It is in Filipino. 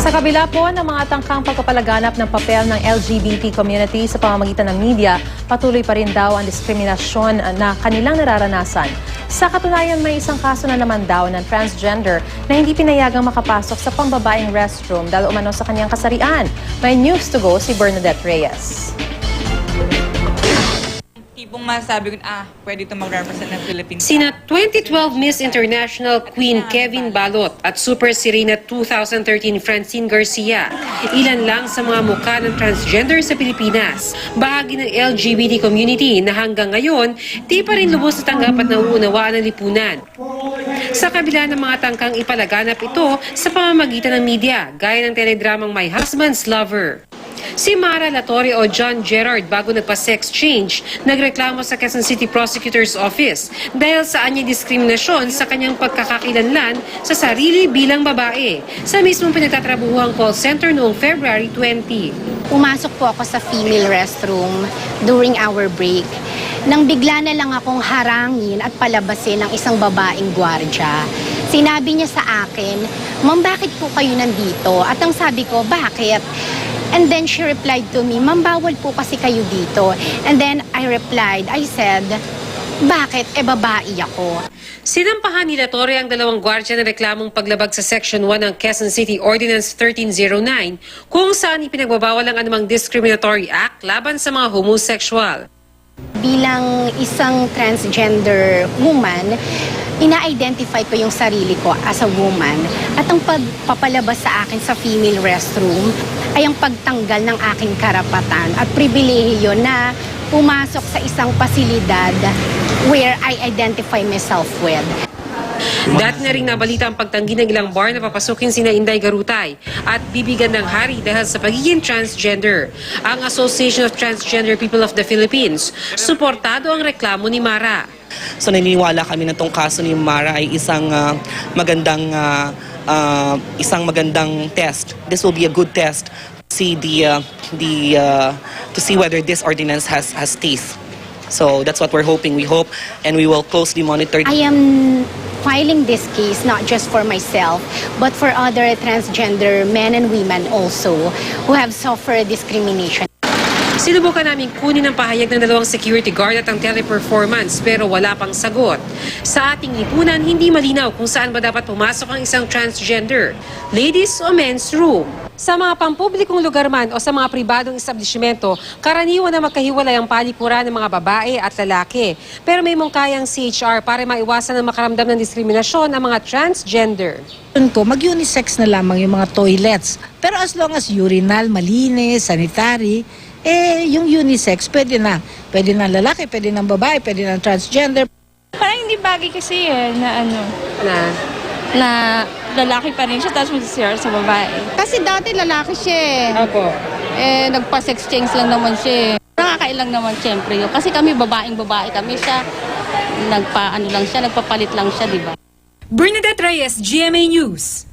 Sa kabila po ng mga tangkang pagpapalaganap ng papel ng LGBT community sa pamamagitan ng media, patuloy pa rin daw ang diskriminasyon na kanilang nararanasan. Sa katunayan, may isang kaso na naman daw ng transgender na hindi pinayagang makapasok sa pambabaeng restroom dahil umano sa kanyang kasarian. May news to go si Bernadette Reyes. Tipong masasabi ko, pwede ito mag-represent ng Philippines. Sina 2012 Miss International Queen Kevin Balot at Super Sirena 2013 Francine Garcia. Ilan lang sa mga mukha ng transgender sa Pilipinas. Bahagi ng LGBT community na hanggang ngayon, di pa rin lubos na tanggap at nauunawaan ng lipunan. Sa kabila ng mga tangkang ipalaganap ito sa pamamagitan ng media, gaya ng teledramang My Husband's Lover. Si Mara Latorre o John Gerard bago nagpa-sex change, nagreklamo sa Quezon City Prosecutor's Office dahil sa anyang diskriminasyon sa kanyang pagkakakilanlan sa sarili bilang babae sa mismong pinagtatrabuhuang call center noong February 20. Pumasok po ako sa female restroom during our break. Nang bigla na lang akong harangin at palabasin ng isang babaeng gwardya. Sinabi niya sa akin, "Ma'am, bakit po kayo nandito?" At ang sabi ko, "Bakit?" And then she replied to me, "Ma'am, bawal po kasi kayo dito." And then I replied, I said, "Bakit? Babae ako." Sinampahan ni Latorre ang dalawang gwardya na reklamong paglabag sa Section 1 ng Quezon City Ordinance 1309 kung saan ipinagbabawal ang anumang discriminatory act laban sa mga homosexual. Bilang isang transgender woman, ina-identify ko yung sarili ko as a woman. At ang pagpapalabas sa akin sa female restroom ay ang pagtanggal ng aking karapatan at pribilehiyo na pumasok sa isang pasilidad where I identify myself with. Dati na rin nabalita ang pagtanggi ng ilang bar na papasukin sina Inday Garutay at bibigan ng hari dahil sa pagiging transgender. Ang Association of Transgender People of the Philippines, suportado ang reklamo ni Mara. So naniniwala kami na itong kaso ni Mara ay isang magandang test. This will be a good test to see whether this ordinance has teeth. So that's what we're hoping. We hope and we will closely monitor. I am filing this case not just for myself, but for other transgender men and women also who have suffered discrimination. Sinubukan namin kunin ang pahayag ng dalawang security guard at ang teleperformance pero wala pang sagot. Sa ating lipunan, hindi malinaw kung saan ba dapat pumasok ang isang transgender, ladies o men's room. Sa mga pampublikong lugar man o sa mga pribadong establishmento, karaniwan na magkahiwalay ang palikuran ng mga babae at lalaki. Pero may mungkayang CHR para maiwasan ang makaramdam ng diskriminasyon ang mga transgender. Mag-unisex na lamang yung mga toilets. Pero as long as urinal, malinis, sanitary, yung unisex, pwede na. Pwede na lalaki, pwede na babae, pwede na transgender. Parang hindi bagay kasi na lalaki pa rin siya tapos mag-CR sa babae. Kasi dati lalaki siya eh. Opo. Nagpa-sex change lang naman siya eh. Nakakailang naman siyempre yun. Kasi kami babaeng-babae kami siya. Nagpapalit lang siya, di ba? Bernadette Reyes, GMA News.